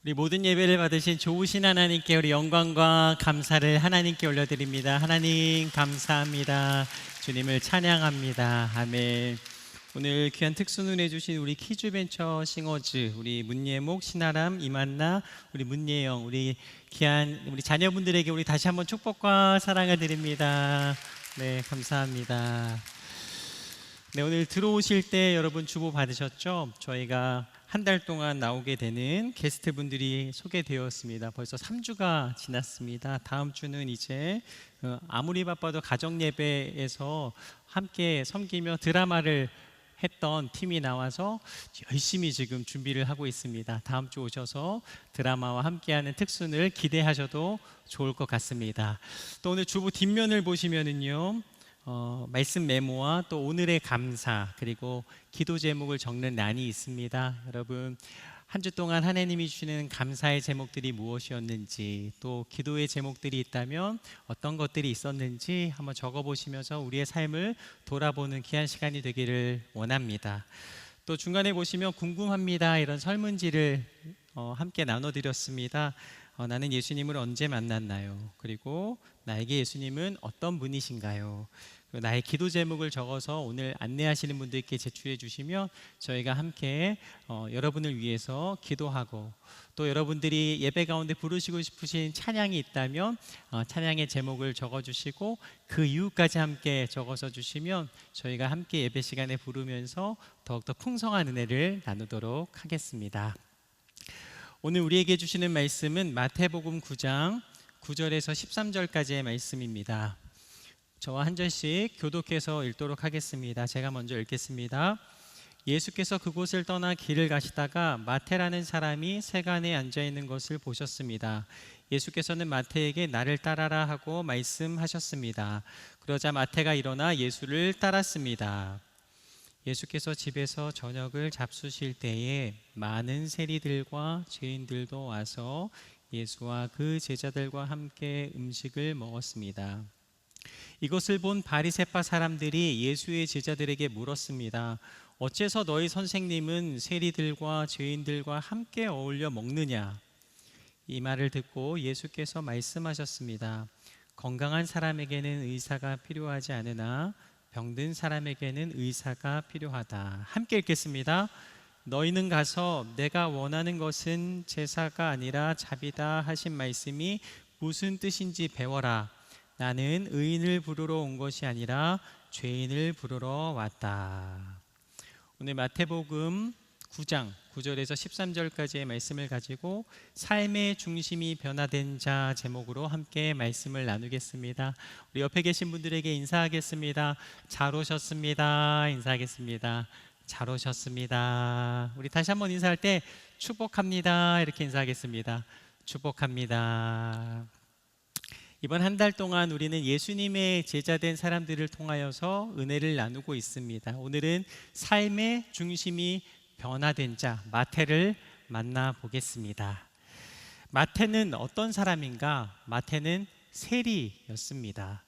우리 모든 예배를 받으신 좋으신 하나님께 우리 영광과 감사를 하나님께 올려드립니다. 하나님 감사합니다. 주님을 찬양합니다. 아멘. 오늘 귀한 특수는 해주신 우리 키즈벤처 싱어즈, 우리 문예목, 신아람, 이만나, 우리 문예영, 우리 귀한 우리 자녀분들에게 우리 다시 한번 축복과 사랑을 드립니다. 네, 감사합니다. 네, 오늘 들어오실 때 여러분 주보 받으셨죠? 저희가 한 달 동안 나오게 되는 게스트 분들이 소개되었습니다. 벌써 3주가 지났습니다. 다음 주는 이제 아무리 바빠도 가정 예배에서 함께 섬기며 드라마를 했던 팀이 나와서 열심히 지금 준비를 하고 있습니다. 다음 주 오셔서 드라마와 함께하는 특순을 기대하셔도 좋을 것 같습니다. 또 오늘 주보 뒷면을 보시면은요, 말씀 메모와 또 오늘의 감사 그리고 기도 제목을 적는 란이 있습니다. 여러분 한 주 동안 하나님이 주시는 감사의 제목들이 무엇이었는지, 또 기도의 제목들이 있다면 어떤 것들이 있었는지 한번 적어보시면서 우리의 삶을 돌아보는 귀한 시간이 되기를 원합니다. 또 중간에 보시면 궁금합니다 이런 설문지를 함께 나눠드렸습니다. 나는 예수님을 언제 만났나요? 그리고 나에게 예수님은 어떤 분이신가요? 나의 기도 제목을 적어서 오늘 안내하시는 분들께 제출해 주시면 저희가 함께 여러분을 위해서 기도하고, 또 여러분들이 예배 가운데 부르시고 싶으신 찬양이 있다면 찬양의 제목을 적어주시고 그 이유까지 함께 적어서 주시면 저희가 함께 예배 시간에 부르면서 더욱더 풍성한 은혜를 나누도록 하겠습니다. 오늘 우리에게 주시는 말씀은 마태복음 9장 9절에서 13절까지의 말씀입니다. 저와 한 절씩 교독해서 읽도록 하겠습니다. 제가 먼저 읽겠습니다. 예수께서 그곳을 떠나 길을 가시다가 마태라는 사람이 세간에 앉아 있는 것을 보셨습니다. 예수께서는 마태에게 나를 따라라 하고 말씀하셨습니다. 그러자 마태가 일어나 예수를 따랐습니다. 예수께서 집에서 저녁을 잡수실 때에 많은 세리들과 죄인들도 와서 예수와 그 제자들과 함께 음식을 먹었습니다. 이것을 본 바리새파 사람들이 예수의 제자들에게 물었습니다. 어째서 너희 선생님은 세리들과 죄인들과 함께 어울려 먹느냐? 이 말을 듣고 예수께서 말씀하셨습니다. 건강한 사람에게는 의사가 필요하지 않으나 병든 사람에게는 의사가 필요하다. 함께 읽겠습니다. 너희는 가서 내가 원하는 것은 제사가 아니라 자비다 하신 말씀이 무슨 뜻인지 배워라. 나는 의인을 부르러 온 것이 아니라 죄인을 부르러 왔다. 오늘 마태복음 9장 9절에서 13절까지의 말씀을 가지고 삶의 중심이 변화된 자 제목으로 함께 말씀을 나누겠습니다. 우리 옆에 계신 분들에게 인사하겠습니다. 잘 오셨습니다. 인사하겠습니다. 잘 오셨습니다. 우리 다시 한번 인사할 때 축복합니다 이렇게 인사하겠습니다. 축복합니다. 이번 한 달 동안 우리는 예수님의 제자된 사람들을 통하여서 은혜를 나누고 있습니다. 오늘은 삶의 중심이 변화된 자 마태를 만나보겠습니다. 마태는 어떤 사람인가? 마태는 세리였습니다.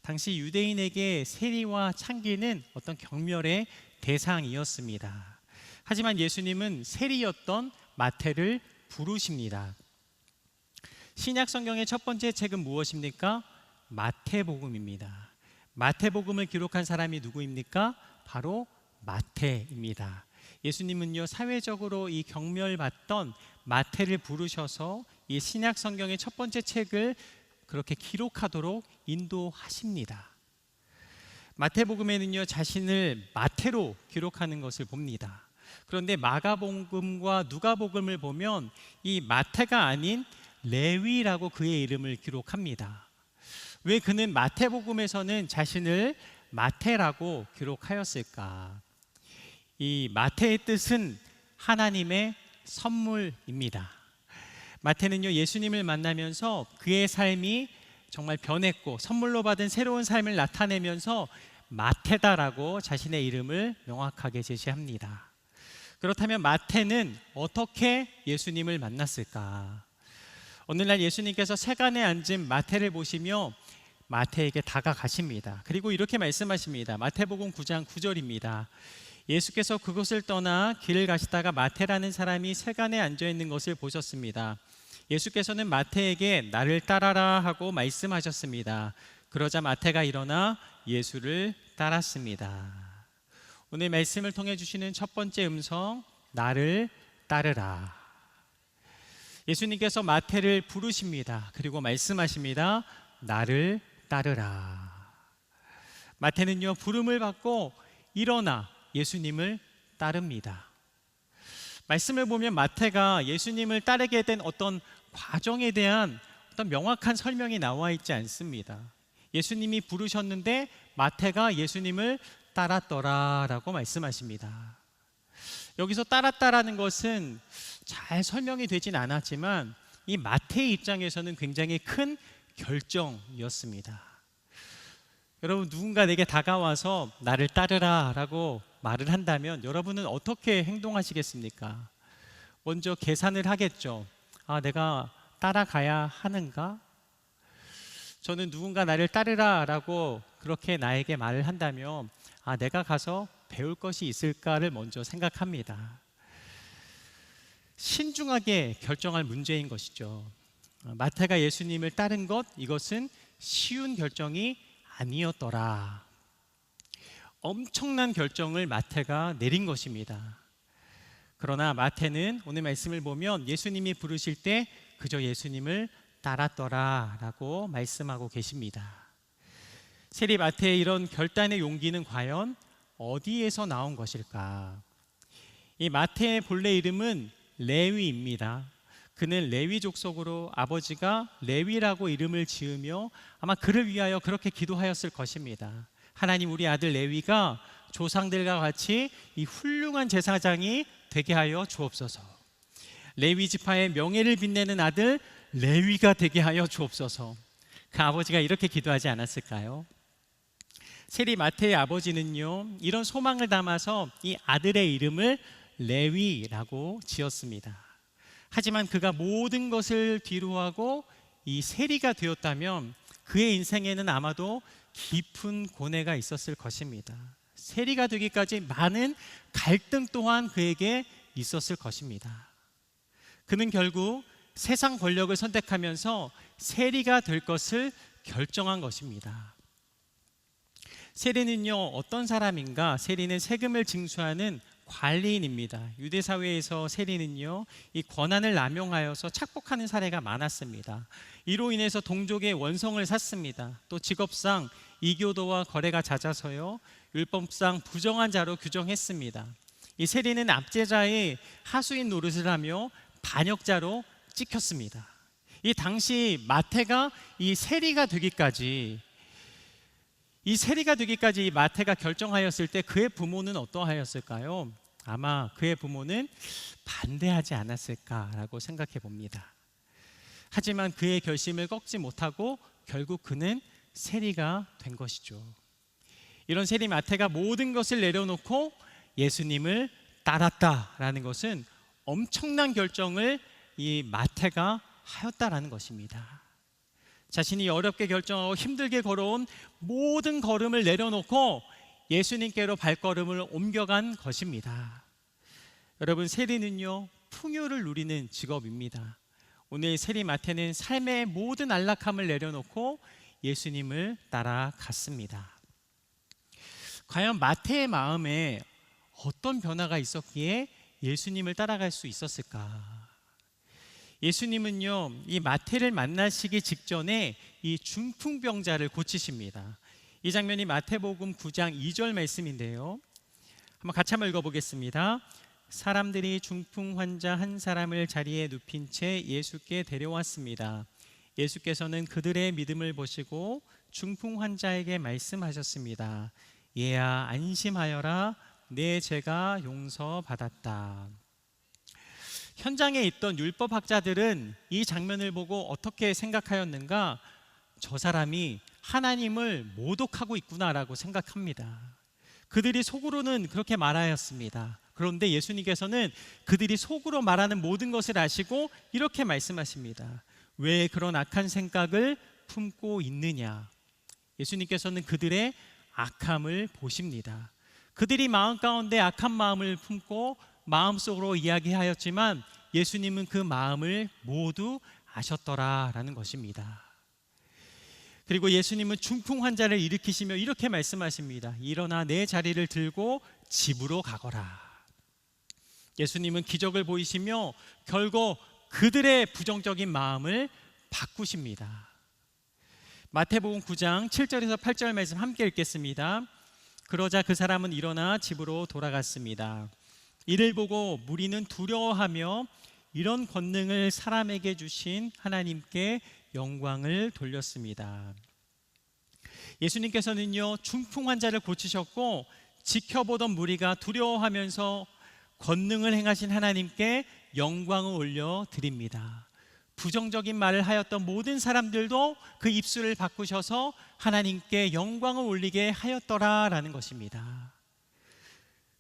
당시 유대인에게 세리와 창기는 어떤 경멸의 대상이었습니다. 하지만 예수님은 세리였던 마태를 부르십니다. 신약 성경의 첫 번째 책은 무엇입니까? 마태복음입니다. 마태복음을 기록한 사람이 누구입니까? 바로 마태입니다. 예수님은요, 사회적으로 이 경멸받던 마태를 부르셔서 이 신약 성경의 첫 번째 책을 그렇게 기록하도록 인도하십니다. 마태복음에는요, 자신을 마태로 기록하는 것을 봅니다. 그런데 마가복음과 누가복음을 보면 이 마태가 아닌 레위라고 그의 이름을 기록합니다. 왜 그는 마태복음에서는 자신을 마태라고 기록하였을까? 이 마태의 뜻은 하나님의 선물입니다. 마태는요, 예수님을 만나면서 그의 삶이 정말 변했고 선물로 받은 새로운 삶을 나타내면서 마태다라고 자신의 이름을 명확하게 제시합니다. 그렇다면 마태는 어떻게 예수님을 만났을까? 오늘날 예수님께서 세간에 앉은 마태를 보시며 마태에게 다가가십니다. 그리고 이렇게 말씀하십니다. 마태복음 9장 9절입니다. 예수께서 그곳을 떠나 길을 가시다가 마태라는 사람이 세간에 앉아 있는 것을 보셨습니다. 예수께서는 마태에게 나를 따라라 하고 말씀하셨습니다. 그러자 마태가 일어나 예수를 따랐습니다. 오늘 말씀을 통해 주시는 첫 번째 음성, 나를 따르라. 예수님께서 마태를 부르십니다. 그리고 말씀하십니다. 나를 따르라. 마태는요, 부름을 받고 일어나 예수님을 따릅니다. 말씀을 보면 마태가 예수님을 따르게 된 어떤 과정에 대한 어떤 명확한 설명이 나와 있지 않습니다. 예수님이 부르셨는데 마태가 예수님을 따랐더라라고 말씀하십니다. 여기서 따랐다라는 것은 잘 설명이 되진 않았지만 이 마태의 입장에서는 굉장히 큰 결정이었습니다. 여러분, 누군가 내게 다가와서 나를 따르라 라고 말을 한다면 여러분은 어떻게 행동하시겠습니까? 먼저 계산을 하겠죠. 내가 따라가야 하는가? 저는 누군가 나를 따르라 라고 그렇게 나에게 말을 한다면 내가 가서 배울 것이 있을까를 먼저 생각합니다. 신중하게 결정할 문제인 것이죠. 마태가 예수님을 따른 것, 이것은 쉬운 결정이 아니었더라. 엄청난 결정을 마태가 내린 것입니다. 그러나 마태는 오늘 말씀을 보면 예수님이 부르실 때 그저 예수님을 따랐더라 라고 말씀하고 계십니다. 세리 마태의 이런 결단의 용기는 과연 어디에서 나온 것일까? 이 마태의 본래 이름은 레위입니다. 그는 레위 족속으로 아버지가 레위라고 이름을 지으며 아마 그를 위하여 그렇게 기도하였을 것입니다. 하나님, 우리 아들 레위가 조상들과 같이 이 훌륭한 제사장이 되게 하여 주옵소서. 레위 지파의 명예를 빛내는 아들 레위가 되게 하여 주옵소서. 그 아버지가 이렇게 기도하지 않았을까요? 세리 마태의 아버지는요, 이런 소망을 담아서 이 아들의 이름을 레위라고 지었습니다. 하지만 그가 모든 것을 뒤로하고 이 세리가 되었다면 그의 인생에는 아마도 깊은 고뇌가 있었을 것입니다. 세리가 되기까지 많은 갈등 또한 그에게 있었을 것입니다. 그는 결국 세상 권력을 선택하면서 세리가 될 것을 결정한 것입니다. 세리는요, 어떤 사람인가? 세리는 세금을 징수하는 관리인입니다. 유대 사회에서 세리는요, 이 권한을 남용하여서 착복하는 사례가 많았습니다. 이로 인해서 동족의 원성을 샀습니다. 또 직업상 이교도와 거래가 잦아서요, 율법상 부정한 자로 규정했습니다. 이 세리는 압제자의 하수인 노릇을 하며 반역자로 찍혔습니다. 이 당시 마태가 이 세리가 되기까지 이 마태가 결정하였을 때 그의 부모는 어떠하였을까요? 아마 그의 부모는 반대하지 않았을까라고 생각해 봅니다. 하지만 그의 결심을 꺾지 못하고 결국 그는 세리가 된 것이죠. 이런 세리 마태가 모든 것을 내려놓고 예수님을 따랐다라는 것은 엄청난 결정을 이 마태가 하였다라는 것입니다. 자신이 어렵게 결정하고 힘들게 걸어온 모든 걸음을 내려놓고 예수님께로 발걸음을 옮겨간 것입니다. 여러분, 세리는요, 풍요를 누리는 직업입니다. 오늘 세리 마태는 삶의 모든 안락함을 내려놓고 예수님을 따라갔습니다. 과연 마태의 마음에 어떤 변화가 있었기에 예수님을 따라갈 수 있었을까? 예수님은요, 이 마태를 만나시기 직전에 이 중풍병자를 고치십니다. 이 장면이 마태복음 9장 2절 말씀인데요, 한번 같이 한번 읽어보겠습니다. 사람들이 중풍 환자 한 사람을 자리에 눕힌 채 예수께 데려왔습니다. 예수께서는 그들의 믿음을 보시고 중풍 환자에게 말씀하셨습니다. 얘야, 안심하여라. 내 죄가 용서받았다. 현장에 있던 율법학자들은 이 장면을 보고 어떻게 생각하였는가? 저 사람이 하나님을 모독하고 있구나라고 생각합니다. 그들이 속으로는 그렇게 말하였습니다. 그런데 예수님께서는 그들이 속으로 말하는 모든 것을 아시고 이렇게 말씀하십니다. 왜 그런 악한 생각을 품고 있느냐? 예수님께서는 그들의 악함을 보십니다. 그들이 마음 가운데 악한 마음을 품고 마음속으로 이야기하였지만 예수님은 그 마음을 모두 아셨더라라는 것입니다. 그리고 예수님은 중풍 환자를 일으키시며 이렇게 말씀하십니다. 일어나 내 자리를 들고 집으로 가거라. 예수님은 기적을 보이시며 결국 그들의 부정적인 마음을 바꾸십니다. 마태복음 9장 7절에서 8절 말씀 함께 읽겠습니다. 그러자 그 사람은 일어나 집으로 돌아갔습니다. 이를 보고 무리는 두려워하며 이런 권능을 사람에게 주신 하나님께 영광을 돌렸습니다. 예수님께서는요, 중풍 환자를 고치셨고 지켜보던 무리가 두려워하면서 권능을 행하신 하나님께 영광을 올려드립니다. 부정적인 말을 하였던 모든 사람들도 그 입술을 바꾸셔서 하나님께 영광을 올리게 하였더라라는 것입니다.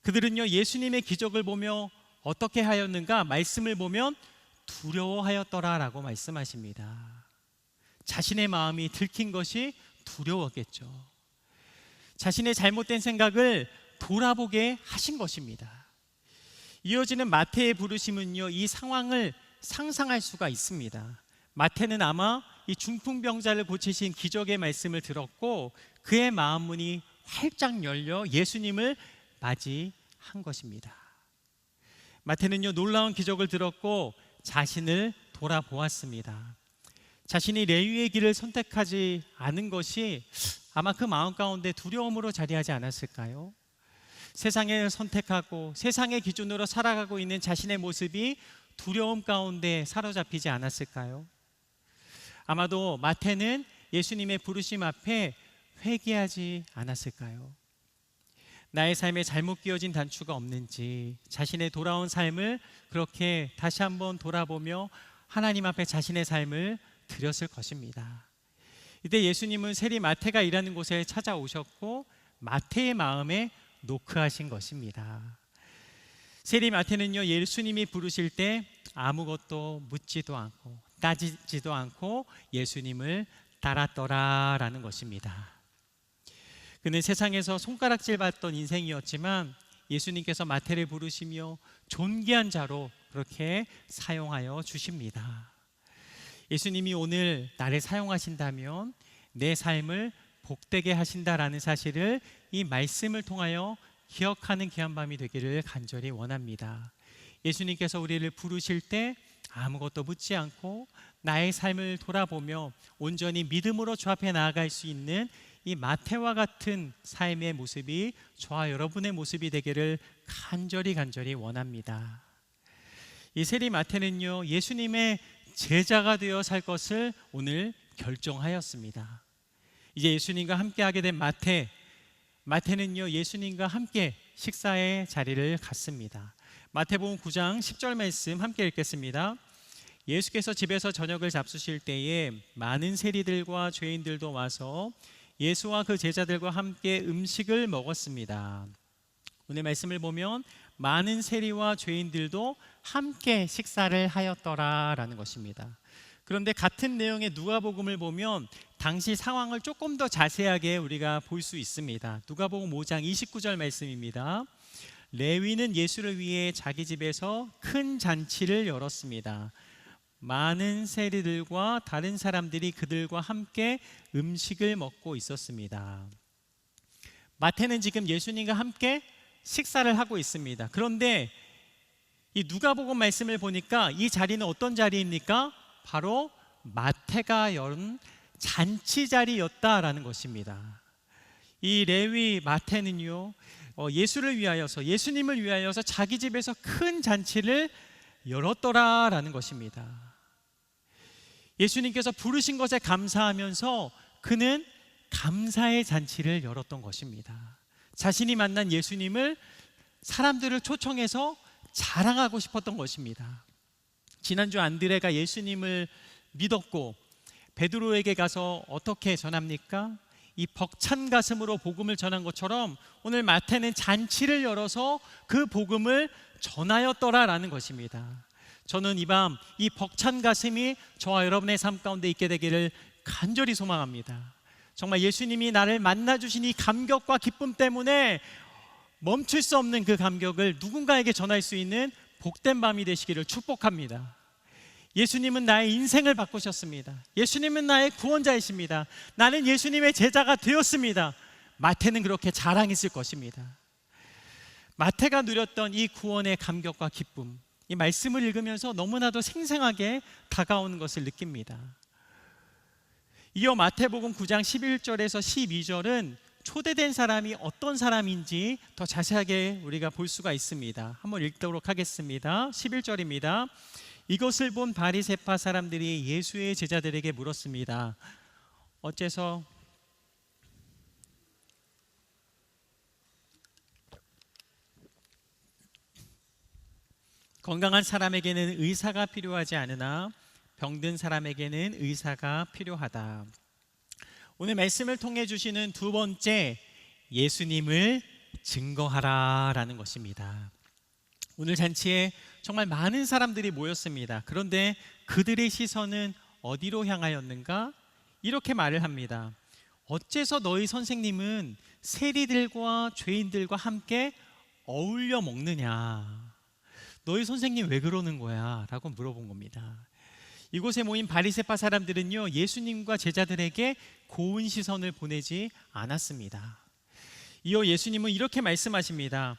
그들은요, 예수님의 기적을 보며 어떻게 하였는가? 말씀을 보면 두려워하였더라라고 말씀하십니다. 자신의 마음이 들킨 것이 두려웠겠죠. 자신의 잘못된 생각을 돌아보게 하신 것입니다. 이어지는 마태의 부르심은요, 이 상황을 상상할 수가 있습니다. 마태는 아마 이 중풍병자를 고치신 기적의 말씀을 들었고 그의 마음 문이 활짝 열려 예수님을 맞이한 것입니다. 마태는요, 놀라운 기적을 들었고 자신을 돌아보았습니다. 자신이 레위의 길을 선택하지 않은 것이 아마 그 마음 가운데 두려움으로 자리하지 않았을까요? 세상을 선택하고 세상의 기준으로 살아가고 있는 자신의 모습이 두려움 가운데 사로잡히지 않았을까요? 아마도 마태는 예수님의 부르심 앞에 회개하지 않았을까요? 나의 삶에 잘못 끼어진 단추가 없는지 자신의 돌아온 삶을 그렇게 다시 한번 돌아보며 하나님 앞에 자신의 삶을 드렸을 것입니다. 이때 예수님은 세리 마태가 일하는 곳에 찾아오셨고 마태의 마음에 노크하신 것입니다. 세리 마태는요, 예수님이 부르실 때 아무것도 묻지도 않고 따지지도 않고 예수님을 따랐더라라는 것입니다. 그는 세상에서 손가락질 받던 인생이었지만 예수님께서 마태를 부르시며 존귀한 자로 그렇게 사용하여 주십니다. 예수님이 오늘 나를 사용하신다면 내 삶을 복되게 하신다라는 사실을 이 말씀을 통하여 기억하는 귀한 밤이 되기를 간절히 원합니다. 예수님께서 우리를 부르실 때 아무것도 묻지 않고 나의 삶을 돌아보며 온전히 믿음으로 주 앞에 나아갈 수 있는 이 마태와 같은 삶의 모습이 저와 여러분의 모습이 되기를 간절히 원합니다. 이 세리 마태는요, 예수님의 제자가 되어 살 것을 오늘 결정하였습니다. 이제 예수님과 함께 하게 된 마태는요, 예수님과 함께 식사의 자리를 갖습니다. 마태복음 9장 10절 말씀 함께 읽겠습니다. 예수께서 집에서 저녁을 잡수실 때에 많은 세리들과 죄인들도 와서 예수와 그 제자들과 함께 음식을 먹었습니다. 오늘 말씀을 보면 많은 세리와 죄인들도 함께 식사를 하였더라라는 것입니다. 그런데 같은 내용의 누가복음을 보면 당시 상황을 조금 더 자세하게 우리가 볼 수 있습니다. 누가복음 5장 29절 말씀입니다. 레위는 예수를 위해 자기 집에서 큰 잔치를 열었습니다. 많은 세리들과 다른 사람들이 그들과 함께 음식을 먹고 있었습니다. 마태는 지금 예수님과 함께 식사를 하고 있습니다. 그런데 이 누가복음 말씀을 보니까 이 자리는 어떤 자리입니까? 바로 마태가 연 잔치 자리였다라는 것입니다. 이 레위 마태는요, 예수를 위하여서, 예수님을 위하여서 자기 집에서 큰 잔치를 열었더라라는 것입니다. 예수님께서 부르신 것에 감사하면서 그는 감사의 잔치를 열었던 것입니다. 자신이 만난 예수님을 사람들을 초청해서 자랑하고 싶었던 것입니다. 지난주 안드레가 예수님을 믿었고 베드로에게 가서 어떻게 전합니까? 이 벅찬 가슴으로 복음을 전한 것처럼 오늘 마태는 잔치를 열어서 그 복음을 전하였더라라는 것입니다. 저는 이 밤 이 벅찬 가슴이 저와 여러분의 삶 가운데 있게 되기를 간절히 소망합니다. 정말 예수님이 나를 만나주신 이 감격과 기쁨 때문에 멈출 수 없는 그 감격을 누군가에게 전할 수 있는 복된 밤이 되시기를 축복합니다. 예수님은 나의 인생을 바꾸셨습니다. 예수님은 나의 구원자이십니다. 나는 예수님의 제자가 되었습니다. 마태는 그렇게 자랑했을 것입니다. 마태가 누렸던 이 구원의 감격과 기쁨, 이 말씀을 읽으면서 너무나도 생생하게 다가오는 것을 느낍니다. 이어 마태복음 9장 11절에서 12절은 초대된 사람이 어떤 사람인지 더 자세하게 우리가 볼 수가 있습니다. 한번 읽도록 하겠습니다. 11절입니다. 이것을 본 바리새파 사람들이 예수의 제자들에게 물었습니다. 어째서 건강한 사람에게는 의사가 필요하지 않으나 병든 사람에게는 의사가 필요하다. 오늘 말씀을 통해 주시는 두 번째, 예수님을 증거하라라는 것입니다. 오늘 잔치에 정말 많은 사람들이 모였습니다. 그런데 그들의 시선은 어디로 향하였는가? 이렇게 말을 합니다. 어째서 너희 선생님은 세리들과 죄인들과 함께 어울려 먹느냐? 너희 선생님 왜 그러는 거야? 라고 물어본 겁니다. 이곳에 모인 바리새파 사람들은요, 예수님과 제자들에게 고운 시선을 보내지 않았습니다. 이어 예수님은 이렇게 말씀하십니다.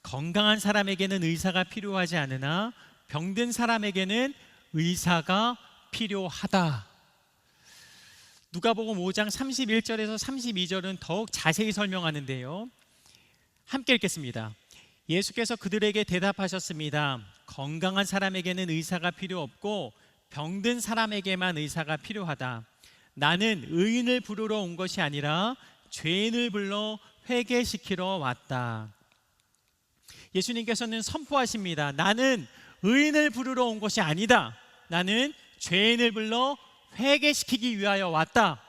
건강한 사람에게는 의사가 필요하지 않으나 병든 사람에게는 의사가 필요하다. 누가복음 5장 31절에서 32절은 더욱 자세히 설명하는데요. 함께 읽겠습니다. 예수께서 그들에게 대답하셨습니다. 건강한 사람에게는 의사가 필요 없고 병든 사람에게만 의사가 필요하다. 나는 의인을 부르러 온 것이 아니라 죄인을 불러 회개시키러 왔다. 예수님께서는 선포하십니다. 나는 의인을 부르러 온 것이 아니다. 나는 죄인을 불러 회개시키기 위하여 왔다.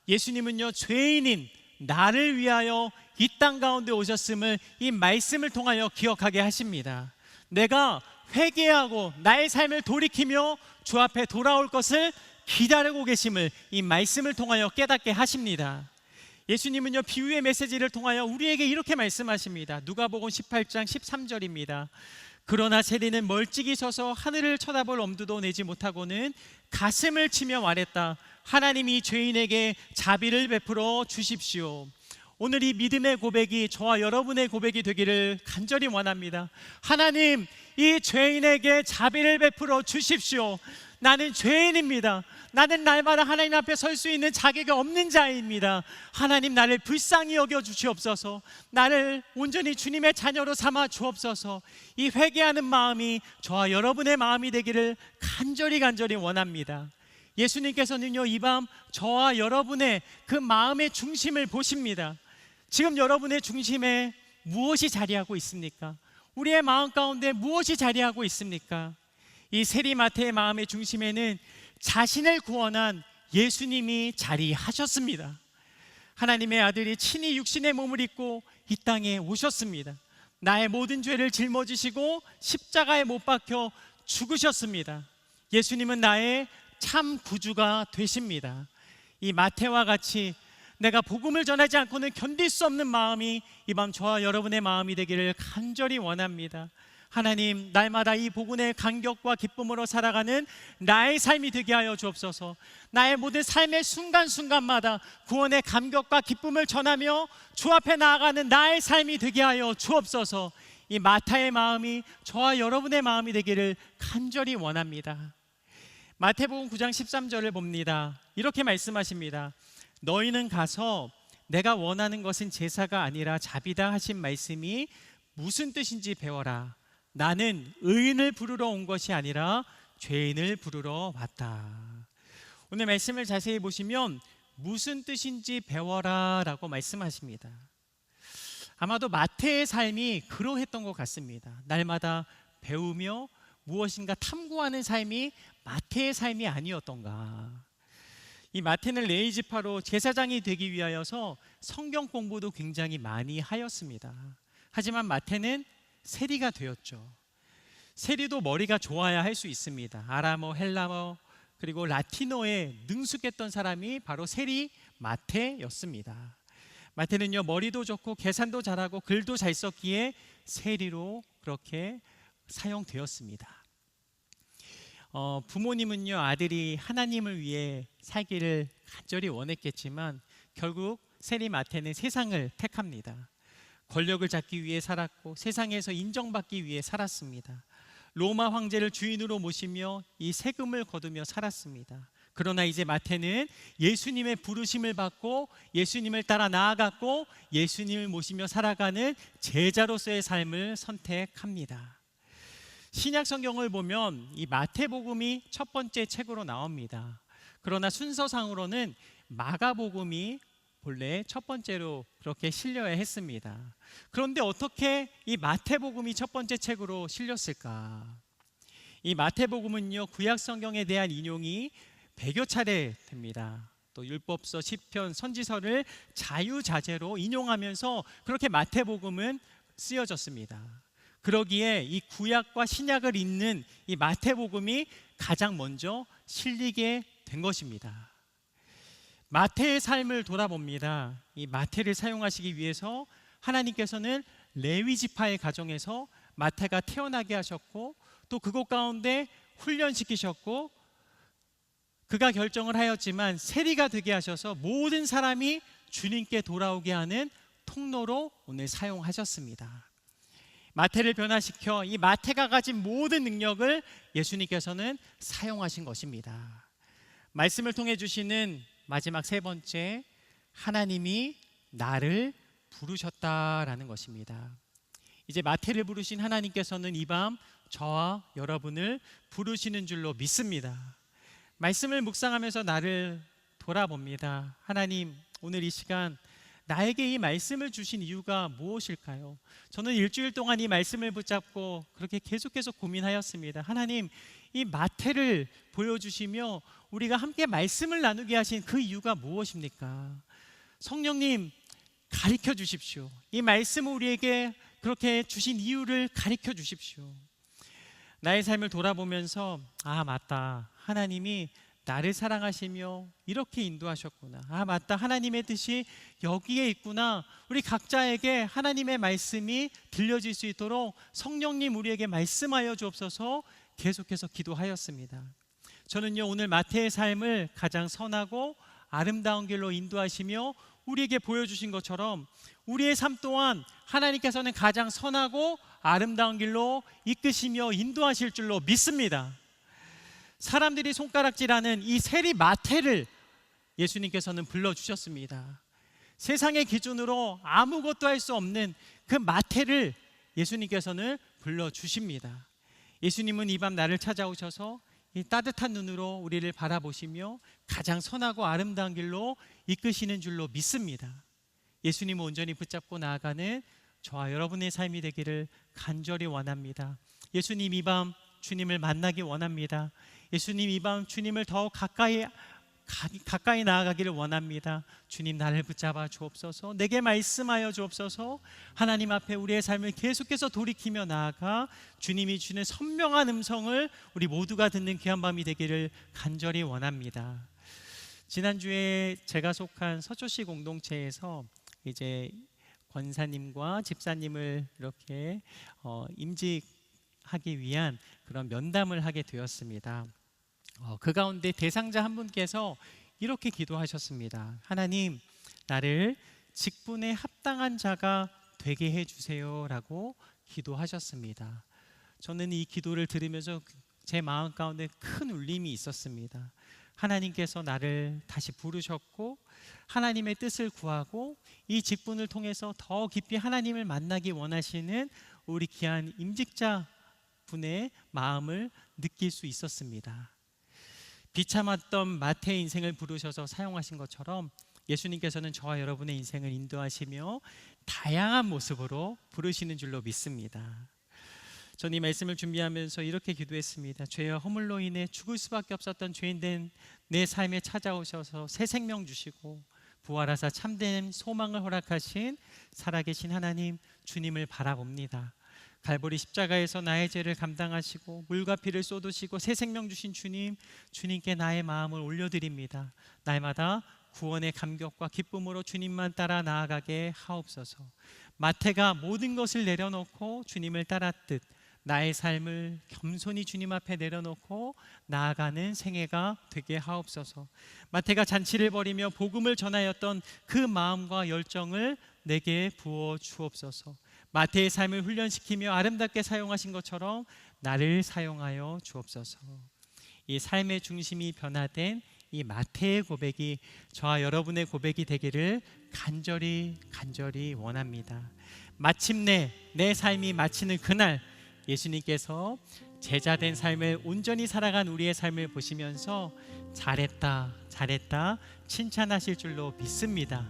예수님은요, 죄인인 나를 위하여 이 땅 가운데 오셨음을 이 말씀을 통하여 기억하게 하십니다. 내가 회개하고 나의 삶을 돌이키며 주 앞에 돌아올 것을 기다리고 계심을 이 말씀을 통하여 깨닫게 하십니다. 예수님은요, 비유의 메시지를 통하여 우리에게 이렇게 말씀하십니다. 누가복음 18장 13절입니다. 그러나 세리는 멀찍이 서서 하늘을 쳐다볼 엄두도 내지 못하고는 가슴을 치며 말했다. 하나님이 죄인에게 자비를 베풀어 주십시오. 오늘 이 믿음의 고백이 저와 여러분의 고백이 되기를 간절히 원합니다. 하나님, 이 죄인에게 자비를 베풀어 주십시오. 나는 죄인입니다. 나는 날마다 하나님 앞에 설 수 있는 자격이 없는 자입니다. 하나님, 나를 불쌍히 여겨 주시옵소서. 나를 온전히 주님의 자녀로 삼아 주옵소서. 이 회개하는 마음이 저와 여러분의 마음이 되기를 간절히 원합니다. 예수님께서는요, 이 밤 저와 여러분의 그 마음의 중심을 보십니다. 지금 여러분의 중심에 무엇이 자리하고 있습니까? 우리의 마음 가운데 무엇이 자리하고 있습니까? 이 세리마태의 마음의 중심에는 자신을 구원한 예수님이 자리하셨습니다. 하나님의 아들이 친히 육신의 몸을 입고 이 땅에 오셨습니다. 나의 모든 죄를 짊어지시고 십자가에 못 박혀 죽으셨습니다. 예수님은 나의 참 구주가 되십니다. 이 마태와 같이 내가 복음을 전하지 않고는 견딜 수 없는 마음이 이 밤 저와 여러분의 마음이 되기를 간절히 원합니다. 하나님, 날마다 이 복음의 감격과 기쁨으로 살아가는 나의 삶이 되게 하여 주옵소서. 나의 모든 삶의 순간순간마다 구원의 감격과 기쁨을 전하며 주 앞에 나아가는 나의 삶이 되게 하여 주옵소서. 이 마태의 마음이 저와 여러분의 마음이 되기를 간절히 원합니다. 마태복음 9장 13절을 봅니다. 이렇게 말씀하십니다. 너희는 가서 내가 원하는 것은 제사가 아니라 자비다 하신 말씀이 무슨 뜻인지 배워라. 나는 의인을 부르러 온 것이 아니라 죄인을 부르러 왔다. 오늘 말씀을 자세히 보시면 무슨 뜻인지 배워라 라고 말씀하십니다. 아마도 마태의 삶이 그러했던 것 같습니다. 날마다 배우며 무엇인가 탐구하는 삶이 마태의 삶이 아니었던가. 이 마태는 레위 지파로 제사장이 되기 위하여서 성경 공부도 굉장히 많이 하였습니다. 하지만 마태는 세리가 되었죠. 세리도 머리가 좋아야 할 수 있습니다. 아람어, 헬라어, 그리고 라틴어에 능숙했던 사람이 바로 세리 마태였습니다. 마태는요, 머리도 좋고 계산도 잘하고 글도 잘 썼기에 세리로 그렇게 사용되었습니다. 부모님은요, 아들이 하나님을 위해 살기를 간절히 원했겠지만 결국 세리 마태는 세상을 택합니다. 권력을 잡기 위해 살았고 세상에서 인정받기 위해 살았습니다. 로마 황제를 주인으로 모시며 이 세금을 거두며 살았습니다. 그러나 이제 마태는 예수님의 부르심을 받고 예수님을 따라 나아갔고 예수님을 모시며 살아가는 제자로서의 삶을 선택합니다. 신약 성경을 보면 이 마태복음이 첫 번째 책으로 나옵니다. 그러나 순서상으로는 마가복음이 본래 첫 번째로 그렇게 실려야 했습니다. 그런데 어떻게 이 마태복음이 첫 번째 책으로 실렸을까? 이 마태복음은요, 구약 성경에 대한 인용이 100여 차례 됩니다. 또 율법서, 시편, 선지서를 자유자재로 인용하면서 그렇게 마태복음은 쓰여졌습니다. 그러기에 이 구약과 신약을 잇는 이 마태복음이 가장 먼저 실리게 된 것입니다. 마태의 삶을 돌아봅니다. 이 마태를 사용하시기 위해서 하나님께서는 레위 지파의 가정에서 마태가 태어나게 하셨고 또 그곳 가운데 훈련시키셨고 그가 결정을 하였지만 세리가 되게 하셔서 모든 사람이 주님께 돌아오게 하는 통로로 오늘 사용하셨습니다. 마태를 변화시켜 이 마태가 가진 모든 능력을 예수님께서는 사용하신 것입니다. 말씀을 통해 주시는 마지막 세 번째, 하나님이 나를 부르셨다라는 것입니다. 이제 마태를 부르신 하나님께서는 이 밤 저와 여러분을 부르시는 줄로 믿습니다. 말씀을 묵상하면서 나를 돌아봅니다. 하나님, 오늘 이 시간 나에게 이 말씀을 주신 이유가 무엇일까요? 저는 일주일 동안 이 말씀을 붙잡고 그렇게 계속해서 고민하였습니다. 하나님, 이 마태를 보여주시며 우리가 함께 말씀을 나누게 하신 그 이유가 무엇입니까? 성령님, 가르쳐 주십시오. 이 말씀을 우리에게 그렇게 주신 이유를 가르쳐 주십시오. 나의 삶을 돌아보면서 맞다, 하나님이 나를 사랑하시며 이렇게 인도하셨구나. 맞다, 하나님의 뜻이 여기에 있구나. 우리 각자에게 하나님의 말씀이 들려질 수 있도록 성령님 우리에게 말씀하여 주옵소서 계속해서 기도하였습니다. 저는요, 오늘 마태의 삶을 가장 선하고 아름다운 길로 인도하시며 우리에게 보여주신 것처럼 우리의 삶 또한 하나님께서는 가장 선하고 아름다운 길로 이끄시며 인도하실 줄로 믿습니다. 사람들이 손가락질하는 이 세리 마태를 예수님께서는 불러주셨습니다. 세상의 기준으로 아무것도 할 수 없는 그 마태를 예수님께서는 불러주십니다. 예수님은 이 밤 나를 찾아오셔서 이 따뜻한 눈으로 우리를 바라보시며 가장 선하고 아름다운 길로 이끄시는 줄로 믿습니다. 예수님을 온전히 붙잡고 나아가는 저와 여러분의 삶이 되기를 간절히 원합니다. 예수님, 이 밤 주님을 만나기 원합니다. 예수님, 이 밤 주님을 더욱 가까이 나아가기를 원합니다. 주님, 나를 붙잡아 주옵소서. 내게 말씀하여 주옵소서. 하나님 앞에 우리의 삶을 계속해서 돌이키며 나아가 주님이 주는 선명한 음성을 우리 모두가 듣는 귀한 밤이 되기를 간절히 원합니다. 지난주에 제가 속한 서초시 공동체에서 이제 권사님과 집사님을 이렇게 임직하기 위한 그런 면담을 하게 되었습니다. 그 가운데 대상자 한 분께서 이렇게 기도하셨습니다. 하나님, 나를 직분에 합당한 자가 되게 해주세요 라고 기도하셨습니다. 저는 이 기도를 들으면서 제 마음 가운데 큰 울림이 있었습니다. 하나님께서 나를 다시 부르셨고 하나님의 뜻을 구하고 이 직분을 통해서 더 깊이 하나님을 만나기 원하시는 우리 귀한 임직자 분의 마음을 느낄 수 있었습니다. 비참했던 마태의 인생을 부르셔서 사용하신 것처럼 예수님께서는 저와 여러분의 인생을 인도하시며 다양한 모습으로 부르시는 줄로 믿습니다. 저는 이 말씀을 준비하면서 이렇게 기도했습니다. 죄와 허물로 인해 죽을 수밖에 없었던 죄인된 내 삶에 찾아오셔서 새 생명 주시고 부활하사 참된 소망을 허락하신 살아계신 하나님 주님을 바라봅니다. 갈보리 십자가에서 나의 죄를 감당하시고 물과 피를 쏟으시고 새 생명 주신 주님, 주님께 나의 마음을 올려드립니다. 날마다 구원의 감격과 기쁨으로 주님만 따라 나아가게 하옵소서. 마태가 모든 것을 내려놓고 주님을 따랐듯 나의 삶을 겸손히 주님 앞에 내려놓고 나아가는 생애가 되게 하옵소서. 마태가 잔치를 벌이며 복음을 전하였던 그 마음과 열정을 내게 부어 주옵소서. 마태의 삶을 훈련시키며 아름답게 사용하신 것처럼 나를 사용하여 주옵소서. 이 삶의 중심이 변화된 이 마태의 고백이 저와 여러분의 고백이 되기를 간절히 원합니다. 마침내 내 삶이 마치는 그날 예수님께서 제자된 삶을 온전히 살아간 우리의 삶을 보시면서 잘했다 칭찬하실 줄로 믿습니다.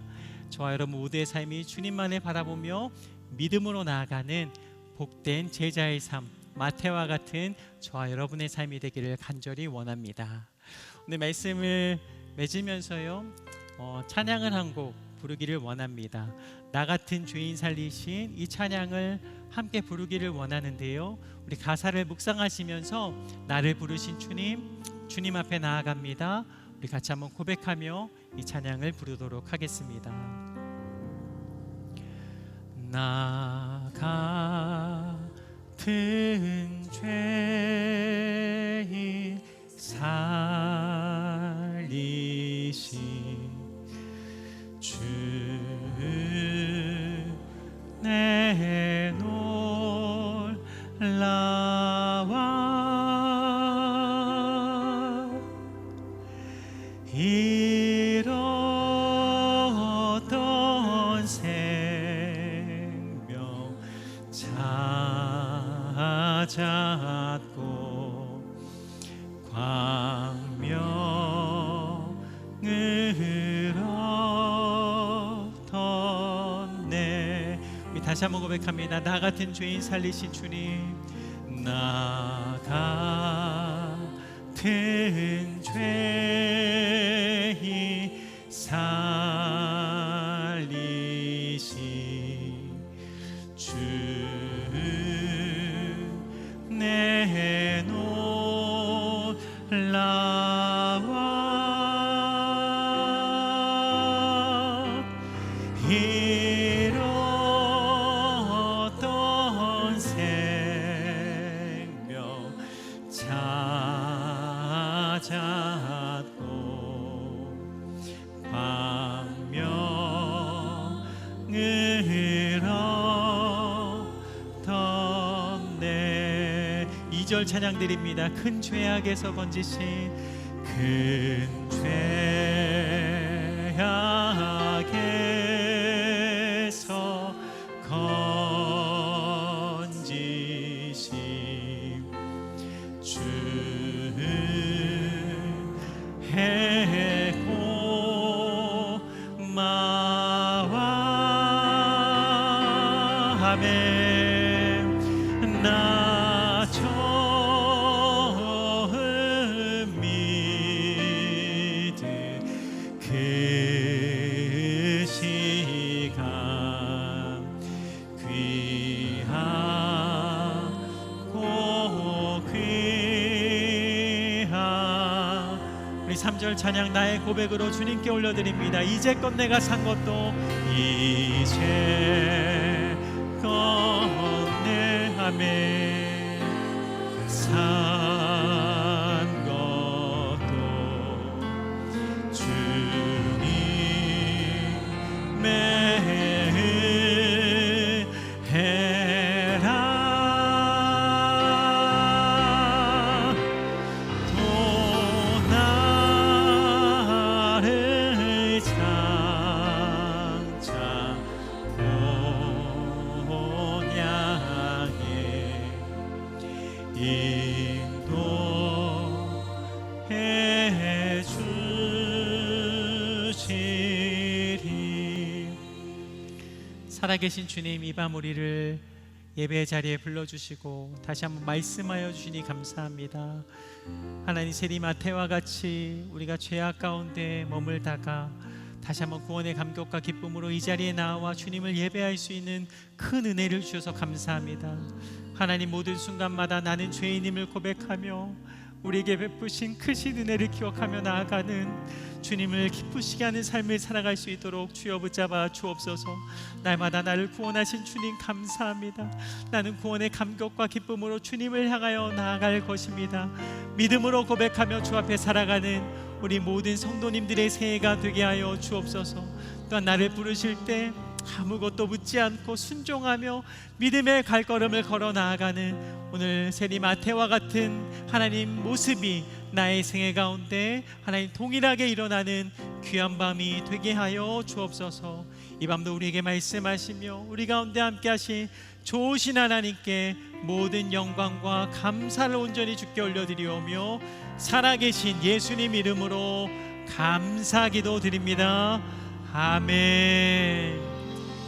저와 여러분 모두의 삶이 주님만을 바라보며 믿음으로 나아가는 복된 제자의 삶, 마태와 같은 저와 여러분의 삶이 되기를 간절히 원합니다. 오늘 말씀을 맺으면서요 찬양을 한 곡 부르기를 원합니다. 나 같은 죄인 살리신 이 찬양을 함께 부르기를 원하는데요, 우리 가사를 묵상하시면서 나를 부르신 주님 앞에 나아갑니다. 우리 같이 한번 고백하며 이 찬양을 부르도록 하겠습니다. 나 같은 죄인 살리신 주 내 놀라와 잃었던 생명 찾았고 광명을 얻었네. 다시 한번 고백합니다. 나 같은 죄인 살리신 주님, 나 같은 죄인 살리신 주 내 놀라와 잃었던 생명 찾았고 광명을 얻었네. 2절 찬양 드립니다. 큰 죄악에서 건지신 큰 죄악에서 건지신 주 해고마와 아멘. 나 처음 믿은 그 시간 귀하고 귀한 우리 3절 찬양 나의 고백으로 주님께 올려드립니다. 이제껏 내가 산 것도 이제껏 내 아멘 산 것도 주님의 은혜라 또 나 인도해 주시리. 살아계신 주님, 이 밤 우리를 예배 자리에 불러주시고 다시 한번 말씀하여 주시니 감사합니다. 하나님, 세리마태와 같이 우리가 죄악 가운데 머물다가 다시 한번 구원의 감격과 기쁨으로 이 자리에 나와 주님을 예배할 수 있는 큰 은혜를 주셔서 감사합니다. 하나님, 모든 순간마다 나는 죄인임을 고백하며 우리에게 베푸신 크신 은혜를 기억하며 나아가는 주님을 기쁘시게 하는 삶을 살아갈 수 있도록 주여 붙잡아 주옵소서. 날마다 나를 구원하신 주님 감사합니다. 나는 구원의 감격과 기쁨으로 주님을 향하여 나아갈 것입니다. 믿음으로 고백하며 주 앞에 살아가는 우리 모든 성도님들의 새해가 되게 하여 주옵소서. 또한 나를 부르실 때 아무것도 묻지 않고 순종하며 믿음의 발걸음을 걸어 나아가는 오늘 세리마태와 같은 하나님 모습이 나의 생애 가운데 하나님 동일하게 일어나는 귀한 밤이 되게 하여 주옵소서. 이 밤도 우리에게 말씀하시며 우리 가운데 함께 하신 좋으신 하나님께 모든 영광과 감사를 온전히 주께 올려드리오며 살아계신 예수님 이름으로 감사기도 드립니다. 아멘.